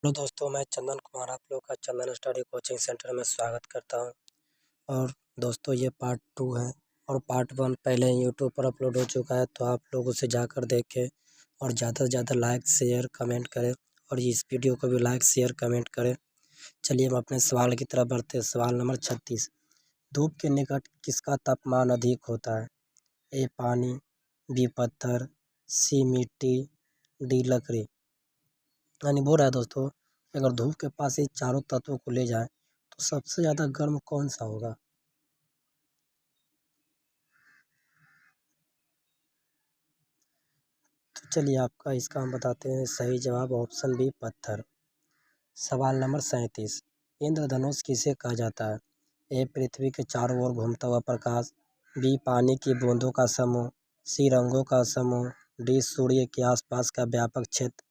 Hello दोस्तों, मैं चंदन कुमार आप लोग का चंदन स्टडी कोचिंग सेंटर में स्वागत करता हूं। और दोस्तों ये पार्ट 2 है और पार्ट 1 पहले यूट्यूब पर अपलोड हो चुका है, तो आप लोग उसे जाकर देखें और ज़्यादा से ज़्यादा लाइक शेयर कमेंट करें और इस वीडियो को भी लाइक शेयर कमेंट करें। चलिए हम अपने सवाल की तरफ बढ़ते हैं। सवाल नंबर 36, धूप के निकट किसका तापमान अधिक होता है? ए पानी, बी पत्थर, सी मिट्टी, डी लकड़ी। यानी बोल रहा है दोस्तों, अगर धूप के पास ये चारों तत्वों को ले जाए तो सबसे ज़्यादा गर्म कौन सा होगा? तो चलिए आपका इसका हम बताते हैं। सही जवाब ऑप्शन बी पत्थर। सवाल नंबर 37, इंद्रधनुष किसे कहा जाता है? ए पृथ्वी के चारों ओर घूमता हुआ प्रकाश, बी पानी की बूंदों का समूह, सी रंगों का समूह, डी सूर्य के आसपास का व्यापक क्षेत्र।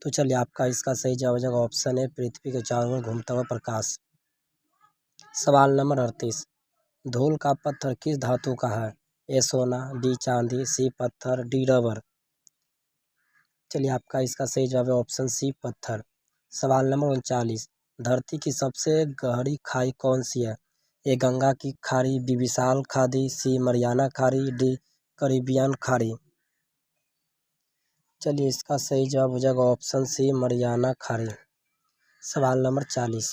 तो चलिए आपका इसका सही जवाब हो जाएगा ऑप्शन है पृथ्वी के चारों ओर घूमता हुआ प्रकाश। सवाल नंबर 38, धूल का पत्थर किस धातु का है? ए सोना, बी चांदी, सी पत्थर, डी रबर। चलिए आपका इसका सही जवाब है ऑप्शन सी पत्थर। सवाल नंबर 39, धरती की सबसे गहरी खाई कौन सी है? ए गंगा की खाड़ी, बी विशाल खाड़ी, सी मरियाना खाड़ी, डी कैरिबियन खाड़ी। चलिए इसका सही जवाब हो जाएगा ऑप्शन सी मरियाना खाड़ी। सवाल नंबर 40,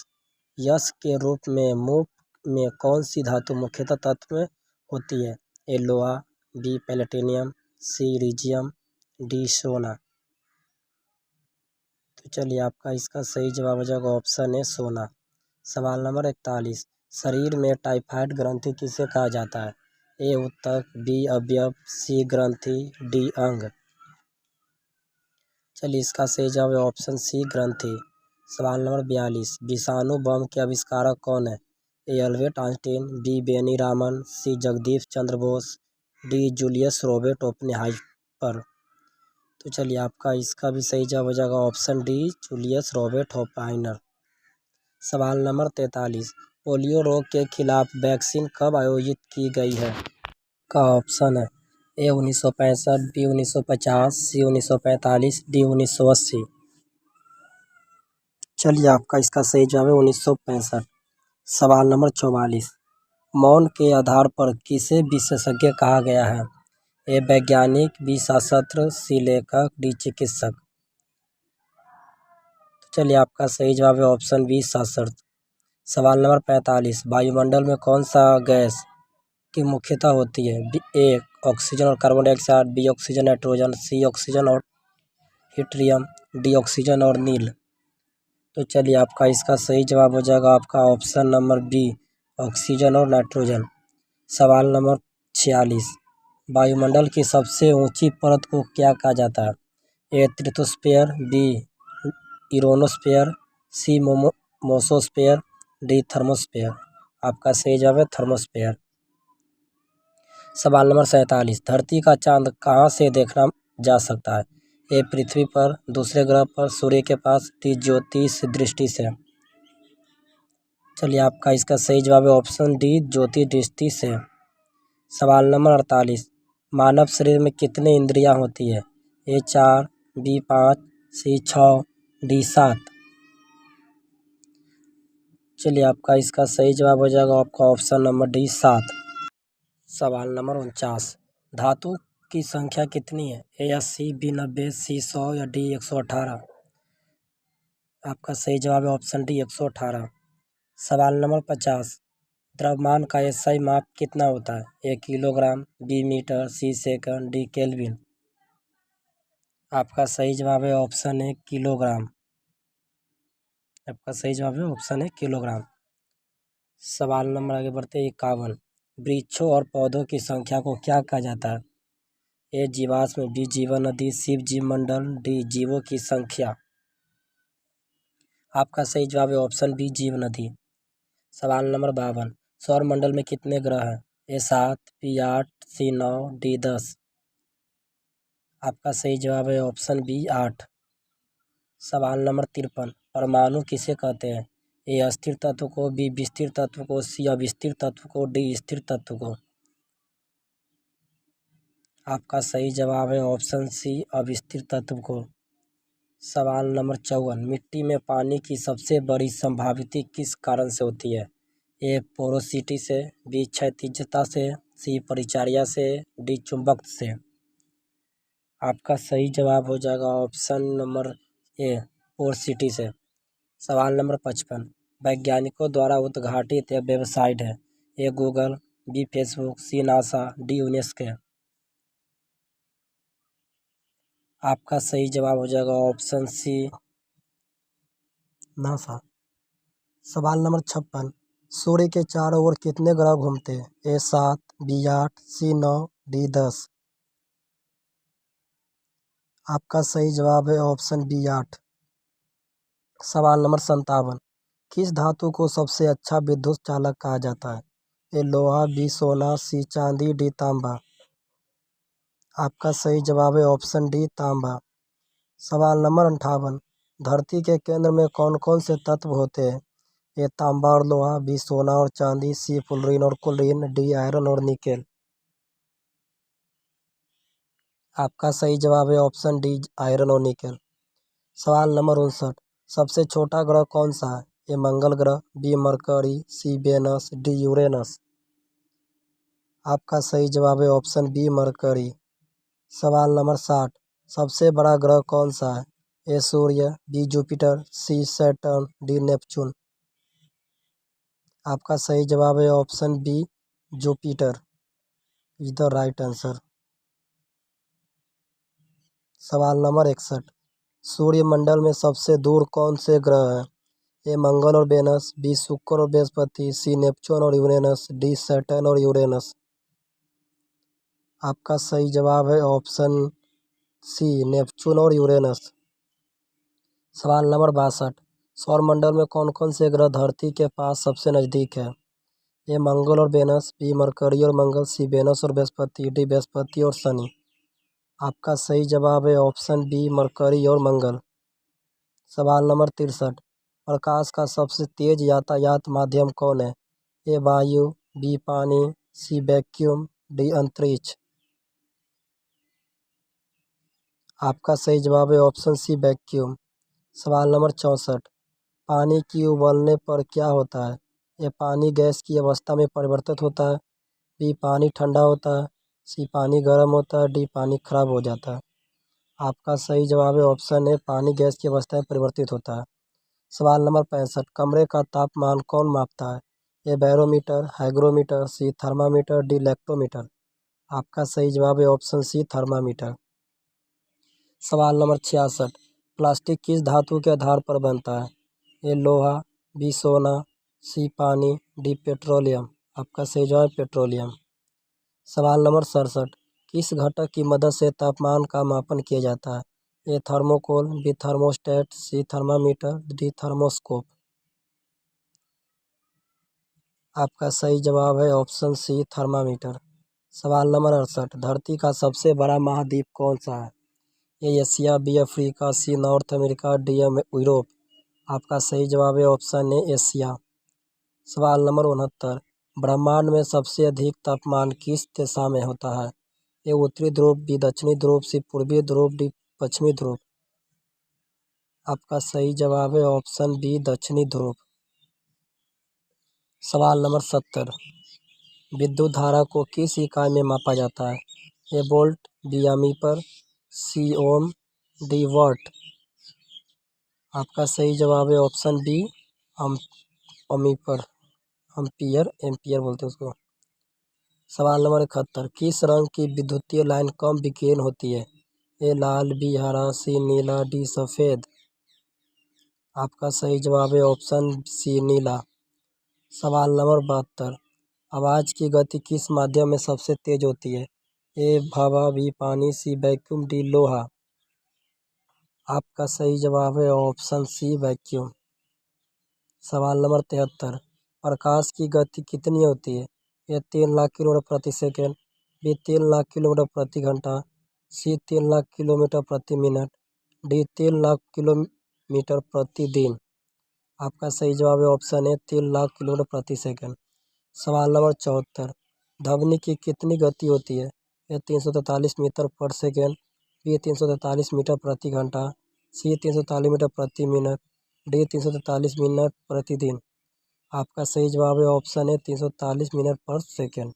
यश के रूप में मूव में कौन सी धातु मुख्यतः तत्व में होती है? ए लोहा, बी प्लेटिनियम, सी इरिडियम, डी सोना। तो चलिए आपका इसका सही जवाब हो जाएगा ऑप्शन है सोना। सवाल नंबर 41, शरीर में टाइफाइड ग्रंथि किसे कहा जाता है? ए उत्तक, बी अवयव, सी ग्रंथि, डी अंग। चलिए इसका सही जवाब है ऑप्शन सी ग्रंथि। सवाल नंबर 42, विषाणु बम के आविष्कारक कौन है? ए अल्बर्ट आइंस्टीन, बी बेनी Raman, C Jagdish Chandra Bose, D Julius Robert Oppenheimer. तो चलिए आपका इसका भी सही जवाब हो जाएगा option D Julius Robert Oppenheimer. सवाल नंबर 43, पोलियो रोग के खिलाफ वैक्सीन कब आयोजित की गई है? का ऑप्शन है ए 1965, बी 1950, सी 1945, डी 1980। चलिए आपका इसका सही जवाब है 1965। सवाल नंबर 44, मौन के आधार पर किसे विशेषज्ञ कहा गया है? ए वैज्ञानिक, बी सशस्त्र, सी लेखक, डी चिकित्सक। चलिए आपका सही जवाब है ऑप्शन बी सशस्त्र। सवाल नंबर 45, वायुमंडल में कौन सा गैस की मुख्यता होती है? ए ऑक्सीजन और carbon dioxide, B oxygen nitrogen, C oxygen और हीट्रियम, डी ऑक्सीजन और नील। तो चलिए आपका इसका सही जवाब हो जाएगा आपका ऑप्शन नंबर बी ऑक्सीजन और नाइट्रोजन। सवाल नंबर 46, वायुमंडल की सबसे ऊंची परत को क्या कहा जाता है? ए स्ट्रेटोस्फीयर, बी इरोनोस्फीयर, सी मोसोस्फीयर, डी थर्मोस्फीयर। आपका सही जवाब है थर्मोस्फीयर। सवाल नंबर 47, धरती का चांद कहाँ से देखना जा सकता है? ए पृथ्वी पर, दूसरे ग्रह पर, सूर्य के पास, डी ज्योतिष दृष्टि से। चलिए आपका इसका सही जवाब है ऑप्शन डी ज्योतिष दृष्टि से। सवाल नंबर 48, मानव शरीर में कितने इंद्रियां होती है? ए 4, बी 5, सी 6, डी 7। चलिए आपका इसका सही जवाब हो जाएगा आपका ऑप्शन नंबर डी 7। सवाल नंबर 49, धातु की संख्या कितनी है? ए 80, बी 90, सी 100 या डी 118। आपका सही जवाब है ऑप्शन डी 118। सवाल नंबर 50, द्रव्यमान का एसआई माप कितना होता है? ए किलोग्राम, बी मीटर, सी सेकंड, डी केल्विन। आपका सही जवाब है ऑप्शन है किलोग्राम। आपका सही जवाब है ऑप्शन है किलोग्राम। सवाल नंबर आगे बढ़ते 51, वृक्षों और पौधों की संख्या को क्या कहा जाता है? ए जीवाश्म, बी जीवन नदी, सी जीव मंडल, डी जीवों की संख्या। आपका सही जवाब है ऑप्शन बी जीव नदी। सवाल नंबर 52, सौर मंडल में कितने ग्रह हैं? ए 7, बी 8, सी 9, डी 10। आपका सही जवाब है ऑप्शन बी 8। सवाल नंबर 53, परमाणु किसे कहते हैं? ए अस्थिर तत्व को, बी विस्थिर तत्व को, सी अविस्थिर तत्व को, डी स्थिर तत्व को। आपका सही जवाब है ऑप्शन सी अविस्थिर तत्व को। सवाल नंबर 54, मिट्टी में पानी की सबसे बड़ी संभावित किस कारण से होती है? ए पोरोसिटी से, बी क्षैतिजता से, सी परिचर्या से, डी चुंबक से। आपका सही जवाब हो जाएगा ऑप्शन नंबर ए पोरोसिटी से। सवाल नंबर 55, वैज्ञानिकों द्वारा उद्घाटित वेबसाइट है? ए गूगल, बी फेसबुक, सी नासा, डी यूनेस्को। आपका सही जवाब हो जाएगा ऑप्शन सी नासा। सवाल नंबर 56, सूर्य के चारों ओर कितने ग्रह घूमते हैं? ए 7, बी 8, सी 9, डी 10। आपका सही जवाब है ऑप्शन बी 8। सवाल नंबर 57, किस धातु को सबसे अच्छा विद्युत चालक कहा जाता है? ए लोहा, बी सोना, सी चांदी, डी तांबा। आपका सही जवाब है ऑप्शन डी तांबा। सवाल नंबर 58, धरती के केंद्र में कौन कौन से तत्व होते हैं? ए तांबा और लोहा, बी सोना और चांदी, सी फ्लोरीन और क्लोरीन, डी आयरन और निकेल। आपका सही जवाब है ऑप्शन डी आयरन और निकेल। सवाल नंबर 59, सबसे छोटा ग्रह कौन सा है? ए मंगल ग्रह, B Mercury, C Venus, D Uranus. आपका सही जवाब है ऑप्शन बी मरकरी। सवाल नंबर 60, सबसे बड़ा ग्रह कौन सा है? ए सूर्य, B Jupiter, C Saturn, D Neptune. आपका सही जवाब है option B Jupiter is the right answer. सवाल नंबर 61, सूर्यमंडल में सबसे दूर कौन से ग्रह हैं? ए मंगल और वेनस, बी शुक्र और बृहस्पति, सी नेपच्यून और यूरेनस, डी सैटर्न और यूरेनस। आपका सही जवाब है ऑप्शन सी नेपच्यून और यूरेनस। सवाल नंबर 62, सौरमंडल में कौन कौन से ग्रह धरती के पास सबसे नज़दीक है? ए मंगल और वेनस, बी मरकरी और मंगल, सी वेनस और बृहस्पति, डी बृहस्पति और शनि। आपका सही जवाब है ऑप्शन बी मरकरी और मंगल। सवाल नंबर 63, प्रकाश का सबसे तेज यातायात माध्यम कौन है? ए वायु, बी पानी, सी वैक्यूम, डी अंतरिक्ष। आपका सही जवाब है ऑप्शन सी वैक्यूम। सवाल नंबर 64, पानी की उबलने पर क्या होता है? ए पानी गैस की अवस्था में परिवर्तित होता है, बी पानी ठंडा होता है, सी पानी गर्म होता है, डी पानी खराब हो जाता है। आपका सही जवाब है ऑप्शन ए पानी गैस की अवस्था में परिवर्तित होता है। सवाल नंबर 65, कमरे का तापमान कौन मापता है? ए बैरोमीटर, हाइग्रोमीटर, सी थर्मामीटर, डी लैक्टोमीटर। आपका सही जवाब है ऑप्शन सी थर्मामीटर। सवाल नंबर 66, प्लास्टिक किस धातु के आधार पर बनता है? ए लोहा, बी सोना, सी पानी, डी पेट्रोलियम। आपका सही जवाब है पेट्रोलियम। सवाल नंबर 67, किस घटक की मदद से तापमान का मापन किया जाता है? A thermocol, B thermostat, C thermometer, D thermoscope. आपका सही जवाब है ऑप्शन सी थर्मामीटर। सवाल नंबर 68, धरती का सबसे बड़ा महाद्वीप कौन सा है? A Asia, B Africa, C North America, D Europe. आपका सही जवाब है ऑप्शन ए एशिया। सवाल नंबर 69, ब्रह्मांड में सबसे अधिक तापमान किस दिशा में होता है? ए उत्तरी ध्रुव, बी दक्षिणी ध्रुव, सी पूर्वी ध्रुव, डी पश्चिमी ध्रुव। आपका सही जवाब है ऑप्शन बी दक्षिणी ध्रुव। सवाल नंबर 70, विद्युत धारा को किस इकाई में मापा जाता है? ए वोल्ट, बी एम्पीयर, सी ओम, डी वाट। आपका सही जवाब है ऑप्शन बी एम्पीयर। एम्पियर बोलते हैं उसको। सवाल नंबर 71, किस रंग की विद्युतीय लाइन कम विकीर्ण होती है? ए लाल, बी हरा, सी नीला, डी सफ़ेद। आपका सही जवाब है ऑप्शन सी नीला। सवाल नंबर 72, आवाज़ की गति किस माध्यम में सबसे तेज होती है? ए हवा, बी पानी, सी वैक्यूम, डी लोहा। आपका सही जवाब है ऑप्शन सी वैक्यूम। सवाल नंबर 73, प्रकाश की गति कितनी होती है? ए 3 लाख किलोमीटर प्रति सेकंड, बी 3 लाख किलोमीटर प्रति घंटा, सी 3 लाख किलोमीटर प्रति मिनट, डी 3 लाख किलोमीटर प्रति दिन। आपका सही जवाब है ऑप्शन ए 3 लाख किलोमीटर प्रति सेकंड। सवाल नंबर 74, ध्वनि की कितनी गति होती है? ए 343 मीटर पर सेकंड, बी 343 मीटर प्रति घंटा, सी 343 मीटर प्रति मिनट, डी 343 मिनट प्रतिदिन। आपका सही जवाब है ऑप्शन है 343 मिनट पर सेकेंड।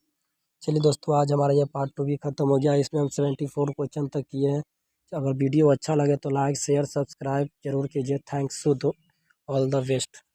चलिए दोस्तों, आज हमारा यह पार्ट 2 भी खत्म हो गया। इसमें हम 74 क्वेश्चन तक किए हैं। अगर वीडियो अच्छा लगे तो लाइक शेयर सब्सक्राइब जरूर कीजिए। Thanks to all the best.